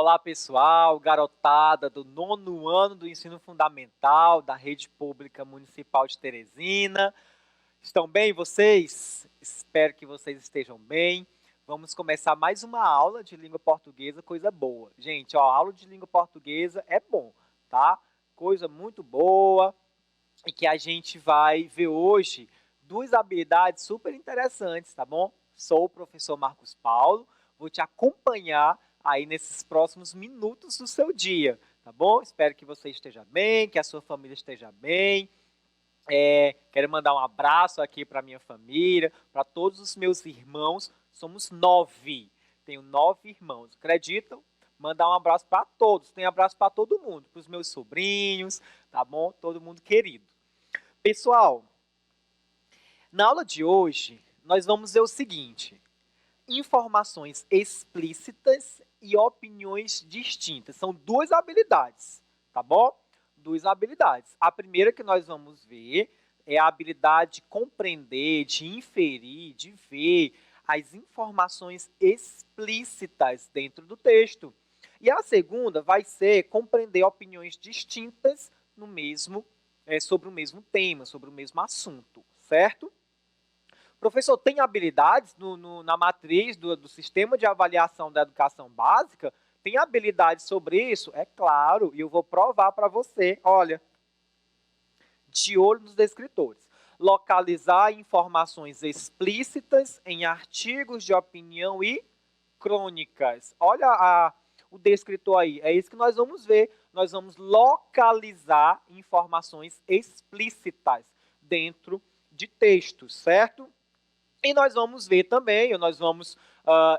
Olá, pessoal, garotada do 9º ano do ensino fundamental da Rede Pública Municipal de Teresina. Estão bem vocês? Espero que vocês estejam bem. Vamos começar mais uma aula de língua portuguesa, coisa boa. Gente, ó, aula de língua portuguesa é bom, tá? Coisa muito boa e que a gente vai ver hoje duas habilidades super interessantes, tá bom? Sou o professor Marcos Paulo, vou te acompanhar aí nesses próximos minutos do seu dia, tá bom? Espero que você esteja bem, que a sua família esteja bem. Quero mandar um abraço aqui para minha família, para todos os meus irmãos. Somos 9. Tenho 9 irmãos. Acreditam? Mandar um abraço para todos. Tem abraço para todo mundo, para os meus sobrinhos, tá bom? Todo mundo querido. Pessoal, na aula de hoje, nós vamos ver o seguinte: informações explícitas e opiniões distintas. São duas habilidades, tá bom? Duas habilidades. A primeira que nós vamos ver é a habilidade de compreender, de inferir, de ver as informações explícitas dentro do texto. E a segunda vai ser compreender opiniões distintas no mesmo, sobre o mesmo tema, sobre o mesmo assunto, certo? Professor, tem habilidades na matriz do sistema de avaliação da educação básica? Tem habilidades sobre isso? É claro, e eu vou provar para você. Olha, de olho nos descritores. Localizar informações explícitas em artigos de opinião e crônicas. Olha o descritor aí, é isso que nós vamos ver. Nós vamos localizar informações explícitas dentro de textos, certo? E nós vamos ver também, ou nós vamos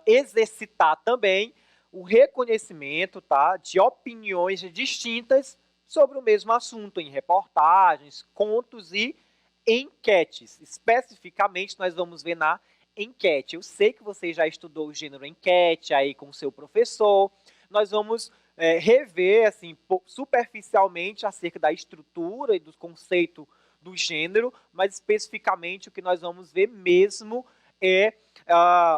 exercitar também o reconhecimento, tá, de opiniões distintas sobre o mesmo assunto, em reportagens, contos e enquetes. Especificamente, nós vamos ver na enquete. Eu sei que você já estudou o gênero enquete aí com o seu professor. Nós vamos rever, assim, superficialmente acerca da estrutura e do conceito do gênero, mas especificamente o que nós vamos ver mesmo é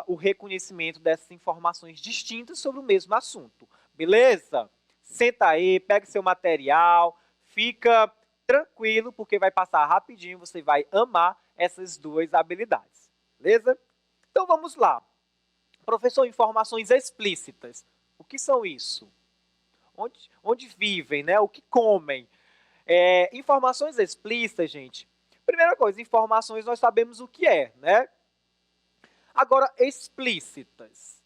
o reconhecimento dessas informações distintas sobre o mesmo assunto. Beleza? Senta aí, pega seu material, fica tranquilo, porque vai passar rapidinho, você vai amar essas duas habilidades. Beleza? Então vamos lá. Professor, informações explícitas. O que são isso? Onde vivem, né? O que comem? Informações explícitas, gente. Primeira coisa, informações nós sabemos o que é, né? Agora, explícitas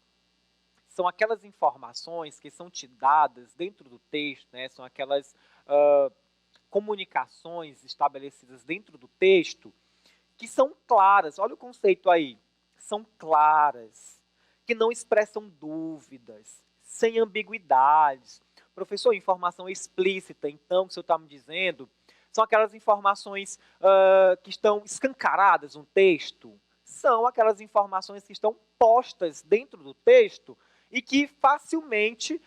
são aquelas informações que são te dadas dentro do texto, né? São aquelas comunicações estabelecidas dentro do texto que são claras. Olha o conceito aí. São claras, que não expressam dúvidas, sem ambiguidades. Professor, informação explícita, então, que o senhor está me dizendo, são aquelas informações que estão escancaradas no texto, são aquelas informações que estão postas dentro do texto e que facilmente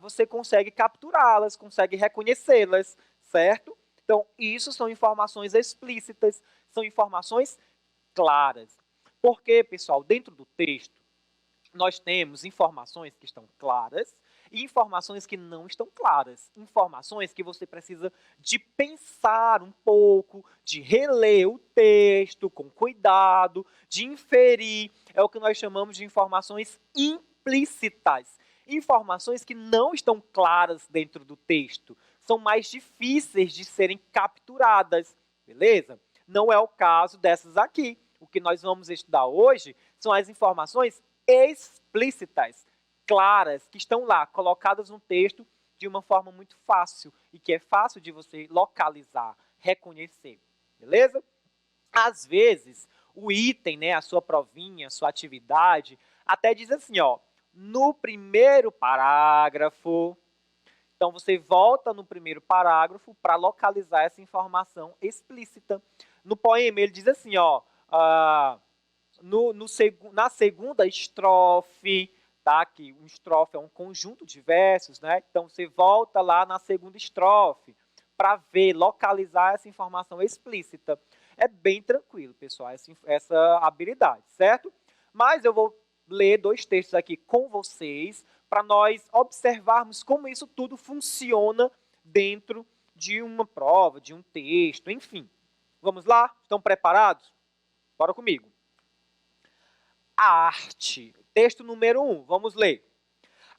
você consegue capturá-las, consegue reconhecê-las, certo? Então, isso são informações explícitas, são informações claras. Porque, pessoal, dentro do texto, nós temos informações que estão claras e informações que não estão claras. Informações que você precisa de pensar um pouco, de reler o texto com cuidado, de inferir. É o que nós chamamos de informações implícitas. Informações que não estão claras dentro do texto. São mais difíceis de serem capturadas, beleza? Não é o caso dessas aqui. O que nós vamos estudar hoje são as informações explícitas, claras, que estão lá, colocadas no texto de uma forma muito fácil e que é fácil de você localizar, reconhecer, beleza? Às vezes, o item, né, a sua provinha, a sua atividade, até diz assim, ó, no primeiro parágrafo. Então, você volta no primeiro parágrafo para localizar essa informação explícita. No poema, ele diz assim, ó, na segunda estrofe, tá? Que um estrofe é um conjunto de versos, né? Então, você volta lá na segunda estrofe para ver, localizar essa informação explícita. É bem tranquilo, pessoal, essa habilidade, certo? Mas eu vou ler dois textos aqui com vocês para nós observarmos como isso tudo funciona dentro de uma prova, de um texto, enfim. Vamos lá? Estão preparados? Bora comigo. A arte. Texto número 1, vamos ler.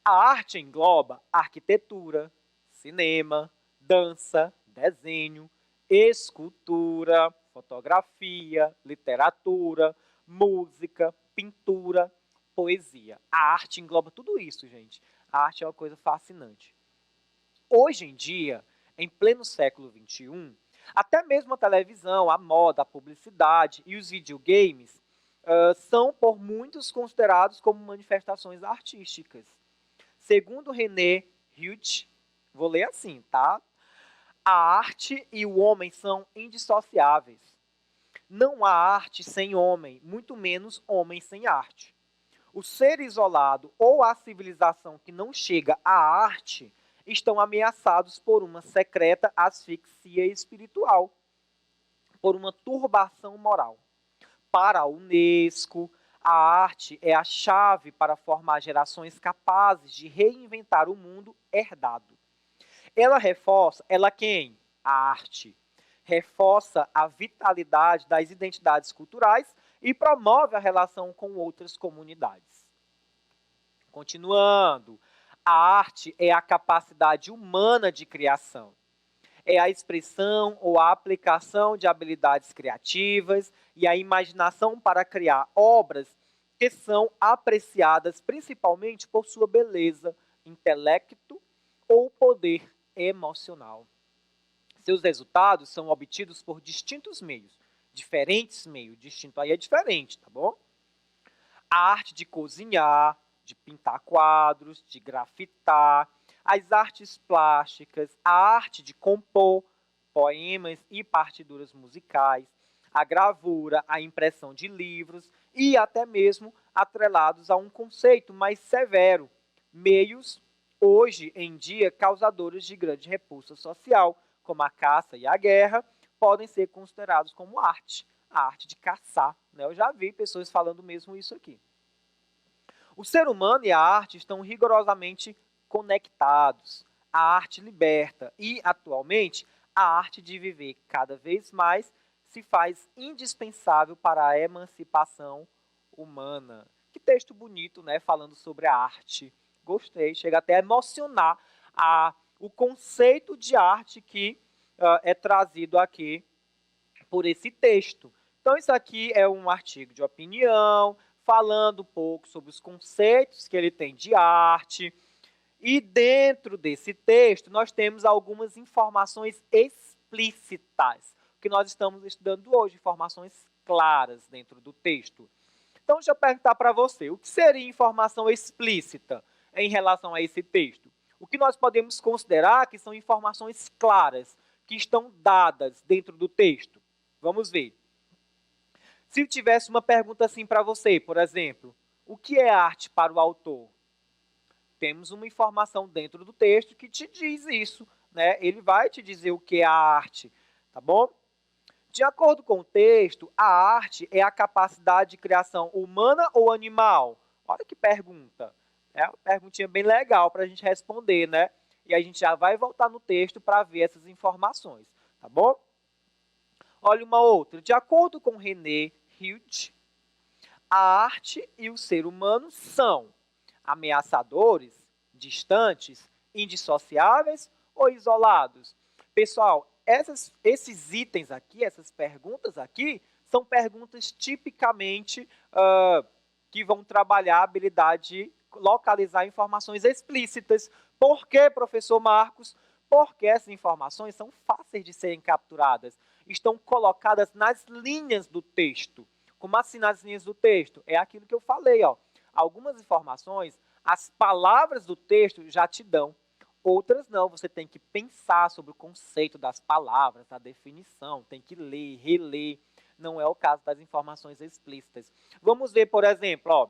A arte engloba arquitetura, cinema, dança, desenho, escultura, fotografia, literatura, música, pintura, poesia. A arte engloba tudo isso, gente. A arte é uma coisa fascinante. Hoje em dia, em pleno século XXI, até mesmo a televisão, a moda, a publicidade e os videogames são por muitos considerados como manifestações artísticas. Segundo René Heude, vou ler assim, tá? A arte e o homem são indissociáveis. Não há arte sem homem, muito menos homem sem arte. O ser isolado ou a civilização que não chega à arte estão ameaçados por uma secreta asfixia espiritual, por uma turbação moral. Para a Unesco, a arte é a chave para formar gerações capazes de reinventar o mundo herdado. Ela quem? A arte. Reforça a vitalidade das identidades culturais e promove a relação com outras comunidades. Continuando, a arte é a capacidade humana de criação. É a expressão ou a aplicação de habilidades criativas e a imaginação para criar obras que são apreciadas principalmente por sua beleza, intelecto ou poder emocional. Seus resultados são obtidos por distintos meios, distinto aí é diferente, tá bom? A arte de cozinhar, de pintar quadros, de grafitar, as artes plásticas, a arte de compor poemas e partituras musicais, a gravura, a impressão de livros e até mesmo atrelados a um conceito mais severo, meios, hoje em dia, causadores de grande repulsa social, como a caça e a guerra, podem ser considerados como arte, a arte de caçar. Né? Eu já vi pessoas falando mesmo isso aqui. O ser humano e a arte estão rigorosamente conectados. A arte liberta e, atualmente, a arte de viver cada vez mais se faz indispensável para a emancipação humana. Que texto bonito, né? Falando sobre a arte. Gostei, chega até a emocionar o conceito de arte que é trazido aqui por esse texto. Então, isso aqui é um artigo de opinião, falando um pouco sobre os conceitos que ele tem de arte. E dentro desse texto, nós temos algumas informações explícitas, que nós estamos estudando hoje, informações claras dentro do texto. Então, deixa eu perguntar para você, o que seria informação explícita em relação a esse texto? O que nós podemos considerar que são informações claras, que estão dadas dentro do texto? Vamos ver. Se eu tivesse uma pergunta assim para você, por exemplo, o que é arte para o autor? Temos uma informação dentro do texto que te diz isso, né? Ele vai te dizer o que é a arte, tá bom? De acordo com o texto, a arte é a capacidade de criação humana ou animal? Olha que pergunta. É uma perguntinha bem legal para a gente responder, né? E a gente já vai voltar no texto para ver essas informações, tá bom? Olha uma outra. De acordo com René Heude, a arte e o ser humano são ameaçadores, distantes, indissociáveis ou isolados? Pessoal, esses itens aqui, essas perguntas aqui, são perguntas tipicamente que vão trabalhar a habilidade de localizar informações explícitas. Por que, professor Marcos? Porque essas informações são fáceis de serem capturadas. Estão colocadas nas linhas do texto. Como assim nas linhas do texto? É aquilo que eu falei, ó. Algumas informações, as palavras do texto já te dão. Outras não, você tem que pensar sobre o conceito das palavras, a definição, tem que ler, reler. Não é o caso das informações explícitas. Vamos ver, por exemplo, ó,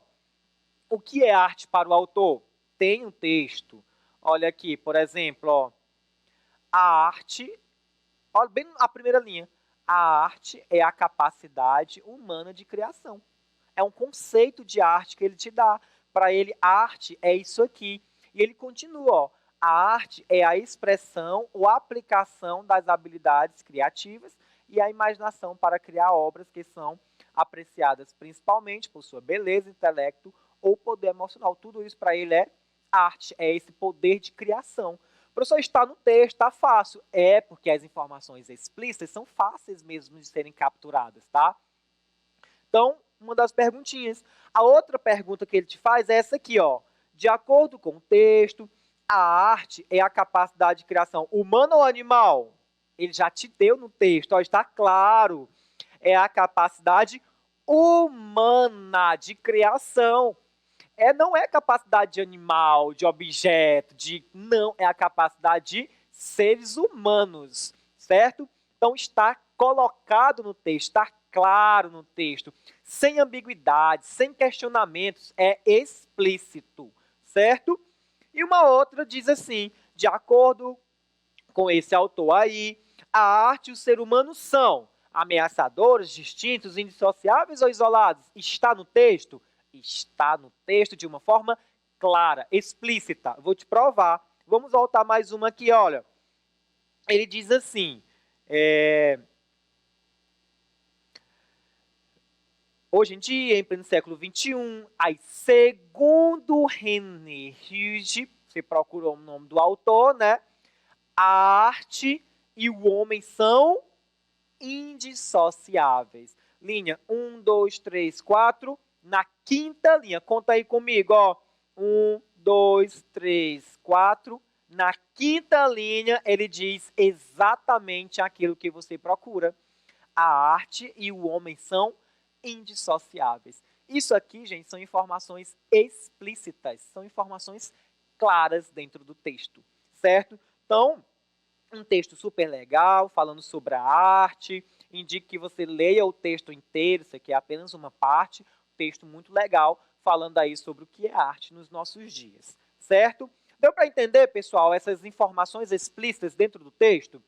o que é arte para o autor? Tem um texto. Olha aqui, por exemplo, ó, a arte, olha bem a primeira linha. A arte é a capacidade humana de criação. É um conceito de arte que ele te dá. Para ele, arte é isso aqui. E ele continua, ó, a arte é a expressão ou aplicação das habilidades criativas e a imaginação para criar obras que são apreciadas principalmente por sua beleza, intelecto ou poder emocional. Tudo isso para ele é arte, é esse poder de criação. O professor, está no texto, está fácil. É, porque as informações explícitas são fáceis mesmo de serem capturadas, tá? Então, uma das perguntinhas. A outra pergunta que ele te faz é essa aqui, ó. De acordo com o texto, a arte é a capacidade de criação humana ou animal? Ele já te deu no texto, ó, está claro. É a capacidade humana de criação. Não é capacidade de animal, de objeto, não, é a capacidade de seres humanos, certo? Então está colocado no texto, está claro no texto, sem ambiguidade, sem questionamentos, é explícito, certo? E uma outra diz assim, de acordo com esse autor aí, a arte e o ser humano são ameaçadores, distintos, indissociáveis ou isolados? Está no texto? Está no texto de uma forma clara, explícita. Vou te provar. Vamos voltar mais uma aqui, olha. Ele diz assim, hoje em dia, em pleno século XXI, aí, segundo René Hughes, você procurou o nome do autor, né? A arte e o homem são indissociáveis. Linha 1, 2, 3, 4. Na quinta linha, conta aí comigo, ó. 1, 2, 3, 4. Na quinta linha, ele diz exatamente aquilo que você procura. A arte e o homem são indissociáveis. Isso aqui, gente, são informações explícitas, são informações claras dentro do texto, certo? Então, um texto super legal, falando sobre a arte, indico que você leia o texto inteiro, isso aqui é apenas uma parte, texto muito legal, falando aí sobre o que é arte nos nossos dias, certo? Deu para entender, pessoal, essas informações explícitas dentro do texto?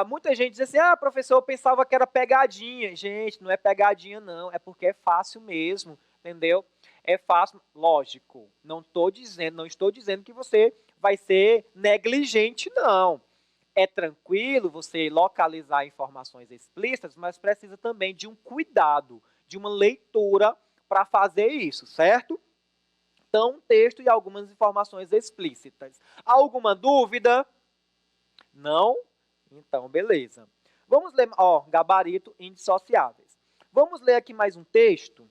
Muita gente diz assim, professor, eu pensava que era pegadinha. Gente, não é pegadinha não, é porque é fácil mesmo, entendeu? É fácil, lógico, não estou dizendo que você vai ser negligente, não. É tranquilo você localizar informações explícitas, mas precisa também de um cuidado, de uma leitura para fazer isso, certo? Então, um texto e algumas informações explícitas. Alguma dúvida? Não? Então, beleza. Vamos ler, ó, gabarito indissociáveis. Vamos ler aqui mais um texto,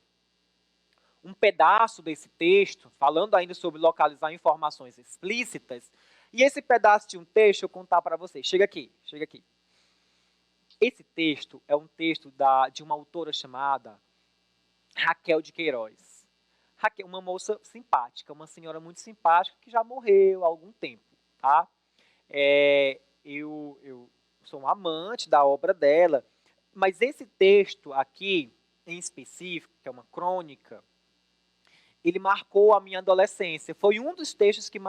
um pedaço desse texto, falando ainda sobre localizar informações explícitas. E esse pedaço de um texto eu vou contar para vocês. Chega aqui, chega aqui. Esse texto é um texto de uma autora chamada Raquel de Queiroz. Raquel, uma moça simpática, uma senhora muito simpática que já morreu há algum tempo, tá? Eu sou um amante da obra dela, mas esse texto aqui, em específico, que é uma crônica, ele marcou a minha adolescência. Foi um dos textos que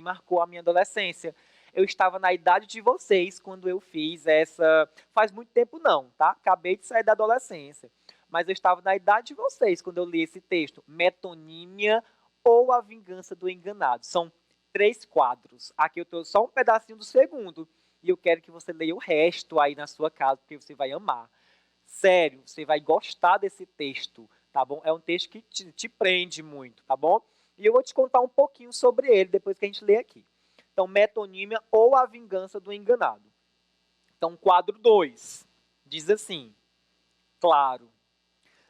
marcou a minha adolescência. Eu estava na idade de vocês quando eu fiz essa... Faz muito tempo não, tá? Acabei de sair da adolescência. Mas eu estava na idade de vocês quando eu li esse texto. Metonímia ou A Vingança do Enganado. São 3 quadros. Aqui eu trouxe só um pedacinho do segundo. E eu quero que você leia o resto aí na sua casa, porque você vai amar. Sério, você vai gostar desse texto, tá bom? É um texto que te prende muito, tá bom? E eu vou te contar um pouquinho sobre ele depois que a gente lê aqui. Então, metonímia ou A Vingança do Enganado. Então, quadro 2 diz assim, claro,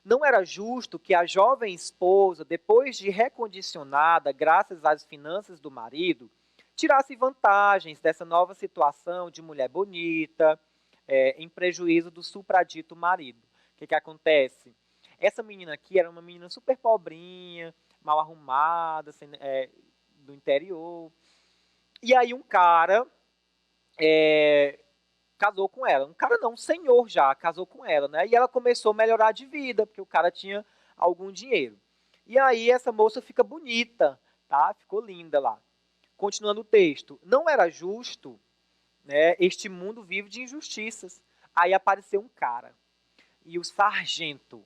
não era justo que a jovem esposa, depois de recondicionada graças às finanças do marido, tirasse vantagens dessa nova situação de mulher bonita, em prejuízo do supradito marido. O que acontece? Essa menina aqui era uma menina super pobrinha, mal arrumada, assim, do interior. E aí um cara casou com ela. Um cara não, um senhor já casou com ela, né? E ela começou a melhorar de vida, porque o cara tinha algum dinheiro. E aí essa moça fica bonita, tá? Ficou linda lá. Continuando o texto. Não era justo, né? Este mundo vive de injustiças. Aí apareceu um cara. E o sargento,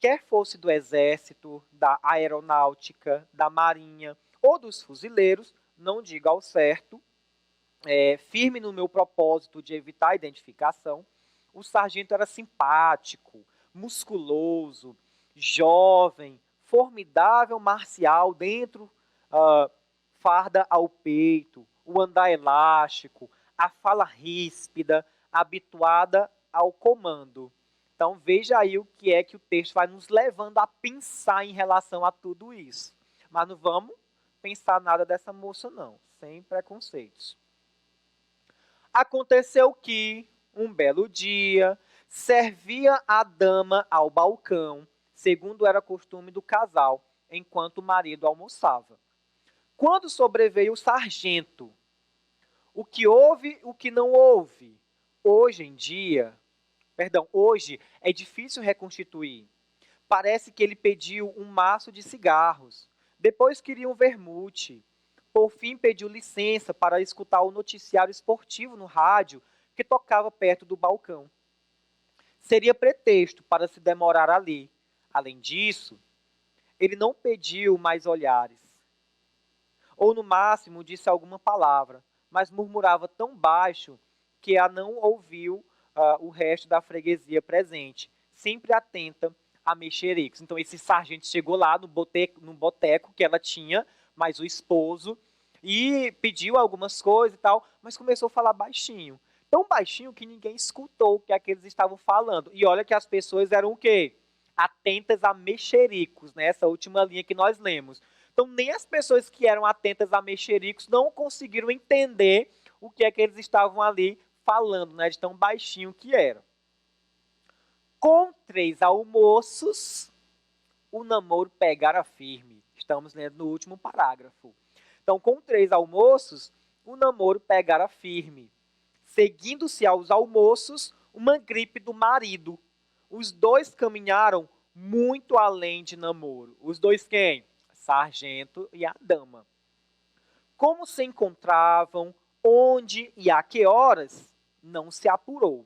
quer fosse do exército, da aeronáutica, da marinha, ou dos fuzileiros, não digo ao certo, firme no meu propósito de evitar a identificação, o sargento era simpático, musculoso, jovem, formidável marcial dentro, farda ao peito, o andar elástico, a fala ríspida, habituada ao comando. Então veja aí o que é que o texto vai nos levando a pensar em relação a tudo isso. Mas não vamos pensar nada dessa moça não, sem preconceitos. Aconteceu que, um belo dia, servia a dama ao balcão, segundo era costume do casal, enquanto o marido almoçava. Quando sobreveio o sargento, o que houve, o que não houve, hoje é difícil reconstituir. Parece que ele pediu um maço de cigarros, depois queria um vermute. Por fim, pediu licença para escutar o noticiário esportivo no rádio que tocava perto do balcão. Seria pretexto para se demorar ali. Além disso, ele não pediu mais olhares. Ou, no máximo, disse alguma palavra, mas murmurava tão baixo que a não ouviu o resto da freguesia presente, sempre atenta a mexericos. Então, esse sargento chegou lá no boteco que ela tinha, mas o esposo, e pediu algumas coisas e tal, mas começou a falar baixinho. Tão baixinho que ninguém escutou o que aqueles estavam falando. E olha que as pessoas eram o quê? Atentas a mexericos, né? Essa última linha que nós lemos. Então, nem as pessoas que eram atentas a mexericos não conseguiram entender o que é que eles estavam ali falando, né? De tão baixinho que era. Com 3 almoços, o namoro pegara firme. Estamos lendo no último parágrafo. Então, com 3 almoços, o namoro pegara firme. Seguindo-se aos almoços, uma gripe do marido. Os dois caminharam muito além de namoro. Os dois quem? Sargento e a dama. Como se encontravam, onde e a que horas, não se apurou.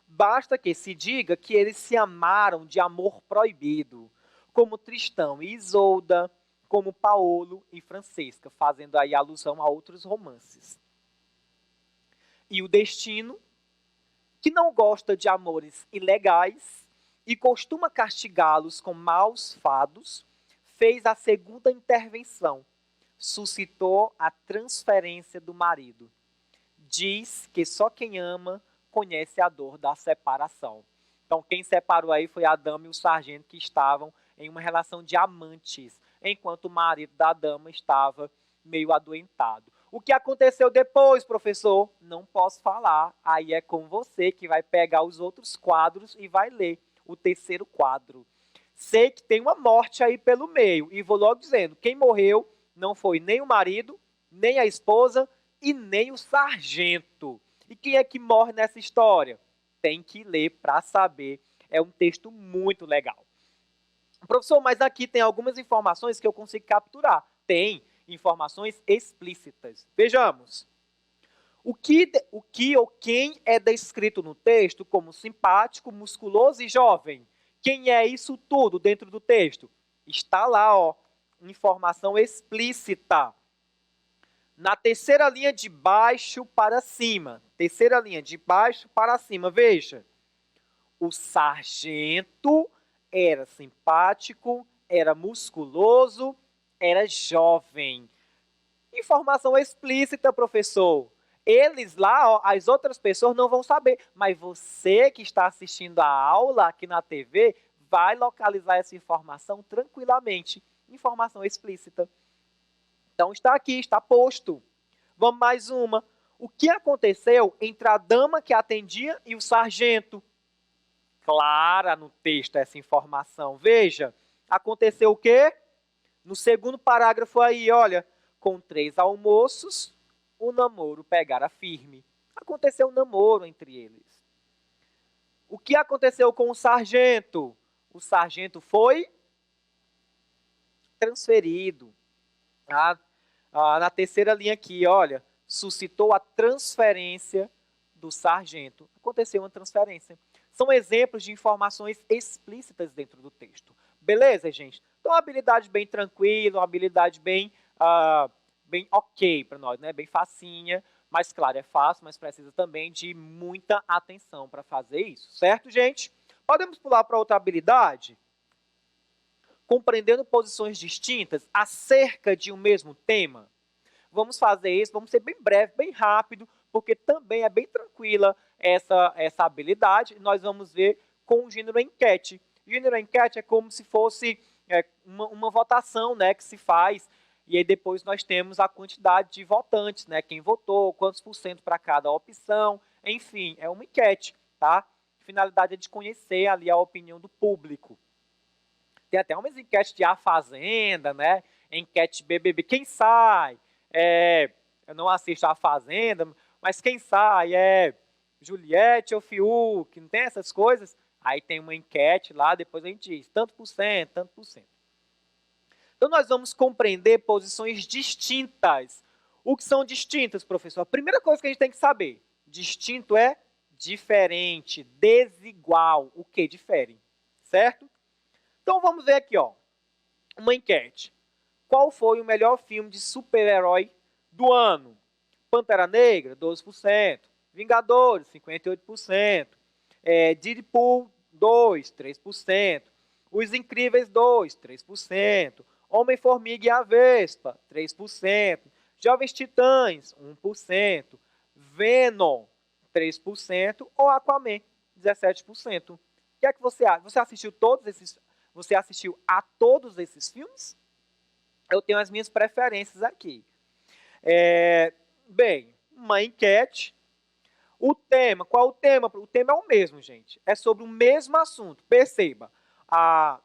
Basta que se diga que eles se amaram de amor proibido, como Tristão e Isolda, como Paolo e Francesca, fazendo aí alusão a outros romances. E o destino, que não gosta de amores ilegais e costuma castigá-los com maus fados, fez a segunda intervenção, suscitou a transferência do marido. Diz que só quem ama conhece a dor da separação. Então, quem separou aí foi a dama e o sargento, que estavam em uma relação de amantes, enquanto o marido da dama estava meio adoentado. O que aconteceu depois, professor? Não posso falar. Aí é com você que vai pegar os outros quadros e vai ler o terceiro quadro. Sei que tem uma morte aí pelo meio, e vou logo dizendo, quem morreu não foi nem o marido, nem a esposa e nem o sargento. E quem é que morre nessa história? Tem que ler para saber. É um texto muito legal. Professor, mas aqui tem algumas informações que eu consigo capturar. Tem informações explícitas. Vejamos. O que ou quem é descrito no texto como simpático, musculoso e jovem? Quem é isso tudo dentro do texto? Está lá, ó, informação explícita. Na terceira linha de baixo para cima. Terceira linha de baixo para cima. Veja. O sargento era simpático, era musculoso, era jovem. Informação explícita, professor. Eles lá, ó, as outras pessoas não vão saber, mas você que está assistindo a aula aqui na TV vai localizar essa informação tranquilamente. Informação explícita. Então está aqui, está posto. Vamos mais uma. O que aconteceu entre a dama que atendia e o sargento? Clara no texto essa informação. Veja, aconteceu o quê? No segundo parágrafo aí, olha, com 3 almoços, o namoro pegara firme. Aconteceu um namoro entre eles. O que aconteceu com o sargento? O sargento foi transferido. Na terceira linha aqui, olha, suscitou a transferência do sargento. Aconteceu uma transferência. São exemplos de informações explícitas dentro do texto. Beleza, gente? Então, uma habilidade bem tranquila, uma habilidade bem bem ok para nós, né? Bem facinha, mas claro, é fácil, mas precisa também de muita atenção para fazer isso, certo, gente? Podemos pular para outra habilidade? Compreendendo posições distintas acerca de um mesmo tema. Vamos fazer isso, vamos ser bem breve, bem rápido, porque também é bem tranquila essa habilidade. Nós vamos ver com o gênero enquete. Gênero enquete é como se fosse uma votação, né, que se faz, e aí depois nós temos a quantidade de votantes, né, quem votou, quantos por cento para cada opção, enfim, é uma enquete, tá? A finalidade é de conhecer ali a opinião do público. Tem até umas enquetes de A Fazenda, né? Enquete de BBB, quem sai? Eu não assisto A Fazenda, mas quem sai é Juliette ou Fiuk, não tem essas coisas? Aí tem uma enquete lá, depois a gente diz tanto por cento, tanto por cento. Então nós vamos compreender posições distintas. O que são distintas, professor? A primeira coisa que a gente tem que saber, distinto é diferente, desigual, o que difere, certo? Então vamos ver aqui, ó, uma enquete. Qual foi o melhor filme de super-herói do ano? Pantera Negra, 12%. Vingadores, 58%. Deadpool 2, 3%. Os Incríveis 2, 3%. Homem-Formiga e a Vespa, 3%. Jovens Titãs, 1%. Venom, 3%. Ou Aquaman, 17%. O que é que você acha? Você assistiu a todos esses filmes? Eu tenho as minhas preferências aqui. Bem, uma enquete. O tema, qual é o tema? O tema é o mesmo, gente. É sobre o mesmo assunto. Perceba, a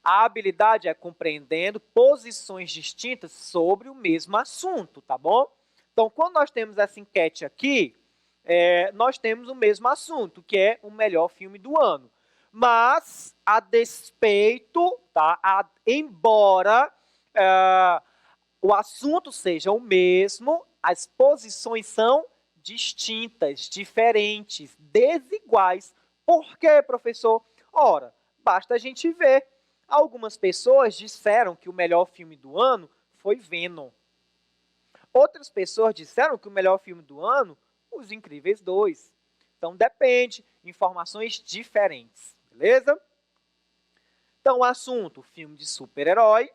habilidade é compreendendo posições distintas sobre o mesmo assunto, tá bom? Então, quando nós temos essa enquete aqui, nós temos o mesmo assunto, que é o melhor filme do ano. Mas, a despeito, tá? Embora o assunto seja o mesmo, as posições são distintas, diferentes, desiguais. Por quê, professor? Ora, basta a gente ver. Algumas pessoas disseram que o melhor filme do ano foi Venom. Outras pessoas disseram que o melhor filme do ano, Os Incríveis 2. Então, depende, informações diferentes, beleza? Então, o assunto, filme de super-herói.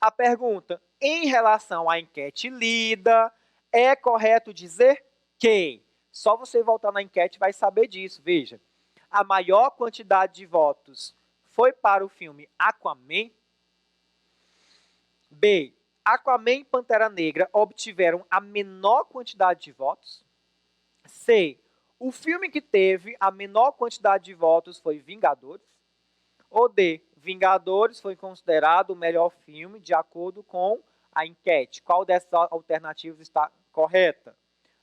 A pergunta, em relação à enquete lida, é correto dizer que? Só você voltar na enquete vai saber disso. Veja, a maior quantidade de votos foi para o filme Aquaman. B, Aquaman e Pantera Negra obtiveram a menor quantidade de votos. C, o filme que teve a menor quantidade de votos foi Vingadores. Ou D, Vingadores foi considerado o melhor filme de acordo com a enquete. Qual dessas alternativas está correta?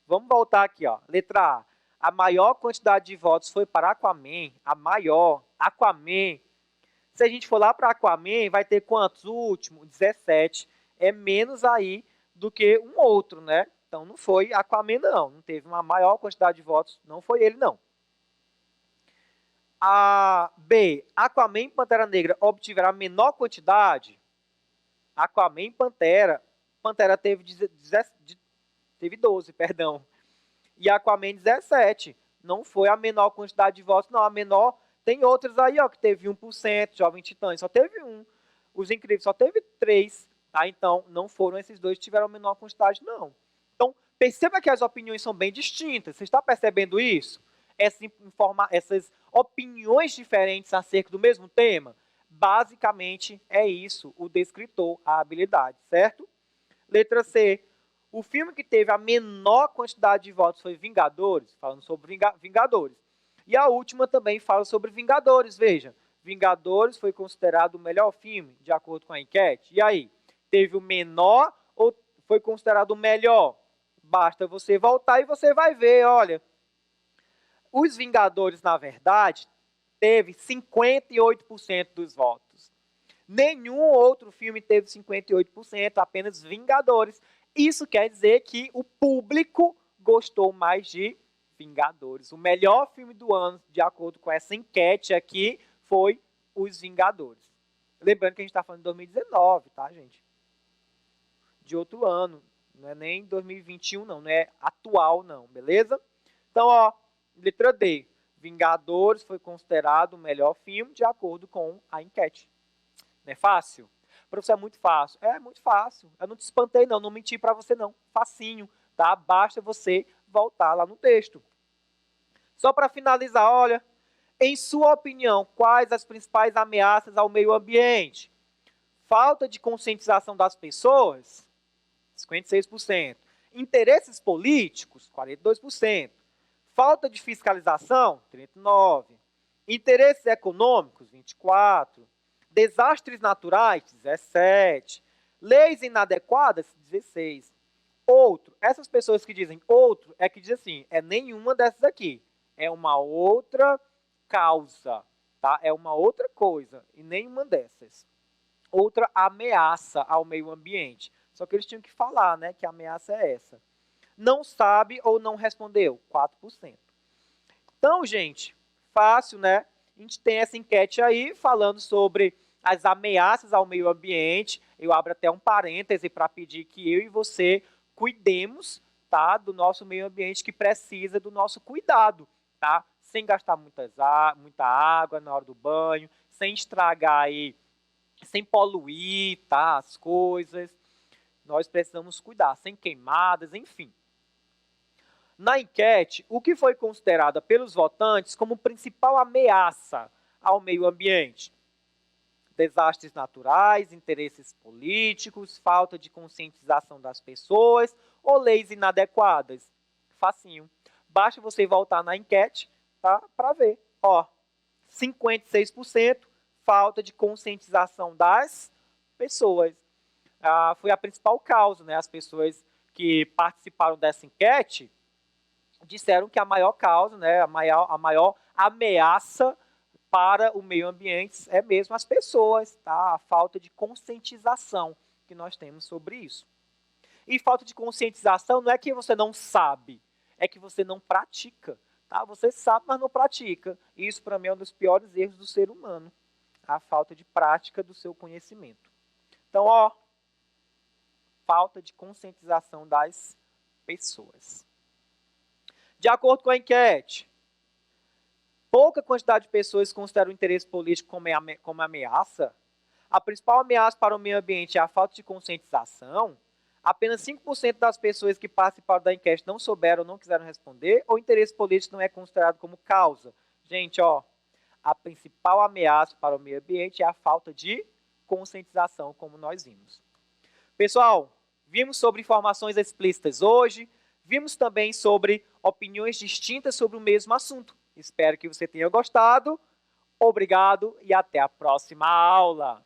Vamos voltar aqui, ó. Letra A. A maior quantidade de votos foi para Aquaman. A maior. Aquaman. Se a gente for lá para Aquaman, vai ter quantos? O último, 17. É menos aí do que um outro, né? Então não foi Aquaman, não. Não teve uma maior quantidade de votos. Não foi ele, não. A B, Aquaman e Pantera Negra obtiveram a menor quantidade. Aquaman e Pantera. Pantera teve 12, perdão. E Aquaman 17. Não foi a menor quantidade de votos, não. A menor, tem outras aí, ó, que teve 1%, Jovem Titãs só teve 1. Os Incríveis só teve 3. Tá? Então, não foram esses dois que tiveram a menor quantidade, não. Então, perceba que as opiniões são bem distintas. Você está percebendo isso? Essas opiniões diferentes acerca do mesmo tema, basicamente é isso, o descritor, a habilidade, certo? Letra C, o filme que teve a menor quantidade de votos foi Vingadores, falando sobre Vingadores. E a última também fala sobre Vingadores, veja, Vingadores foi considerado o melhor filme, de acordo com a enquete. E aí, teve o menor ou foi considerado o melhor? Basta você voltar e você vai ver, olha, os Vingadores, na verdade, teve 58% dos votos. Nenhum outro filme teve 58%, apenas Vingadores. Isso quer dizer que o público gostou mais de Vingadores. O melhor filme do ano, de acordo com essa enquete aqui, foi Os Vingadores. Lembrando que a gente está falando de 2019, tá, gente? De outro ano. Não é nem 2021, não. Não é atual, não. Beleza? Então, ó, letra D. Vingadores foi considerado o melhor filme de acordo com a enquete. Não é fácil? Professor, é muito fácil. É muito fácil. Eu não te espantei, não. Não menti para você, não. Facinho, tá? Basta você voltar lá no texto. Só para finalizar, olha, em sua opinião, quais as principais ameaças ao meio ambiente? Falta de conscientização das pessoas, 56%. Interesses políticos, 42%. Falta de fiscalização, 39%. Interesses econômicos, 24%. Desastres naturais, 17%. Leis inadequadas, 16%. Outro, essas pessoas que dizem outro, é que diz assim, é nenhuma dessas aqui. É uma outra causa, tá? É uma outra coisa, e nenhuma dessas. Outra ameaça ao meio ambiente. Só que eles tinham que falar, né, que a ameaça é essa. Não sabe ou não respondeu, 4%. Então, gente, fácil, né? A gente tem essa enquete aí falando sobre as ameaças ao meio ambiente. Eu abro até um parêntese para pedir que eu e você cuidemos, tá, do nosso meio ambiente que precisa do nosso cuidado, tá? Sem gastar muita água na hora do banho, sem estragar aí, sem poluir, tá, as coisas. Nós precisamos cuidar, sem queimadas, enfim. Na enquete, o que foi considerado pelos votantes como principal ameaça ao meio ambiente? Desastres naturais, interesses políticos, falta de conscientização das pessoas ou leis inadequadas? Facinho. Basta você voltar na enquete, tá, para ver. Ó, 56% falta de conscientização das pessoas. Foi a principal causa, né? As pessoas que participaram dessa enquete disseram que a maior causa, né, a maior ameaça para o meio ambiente é mesmo as pessoas, tá? A falta de conscientização que nós temos sobre isso. E falta de conscientização não é que você não sabe, é que você não pratica, tá? Você sabe, mas não pratica. Isso, para mim, é um dos piores erros do ser humano, a falta de prática do seu conhecimento. Então, ó, falta de conscientização das pessoas. De acordo com a enquete, pouca quantidade de pessoas consideram o interesse político como ameaça. A principal ameaça para o meio ambiente é a falta de conscientização. Apenas 5% das pessoas que participaram da enquete não souberam ou não quiseram responder, ou o interesse político não é considerado como causa. Gente, ó, a principal ameaça para o meio ambiente é a falta de conscientização, como nós vimos. Pessoal, vimos sobre informações explícitas hoje, vimos também sobre opiniões distintas sobre o mesmo assunto. Espero que você tenha gostado. Obrigado e até a próxima aula.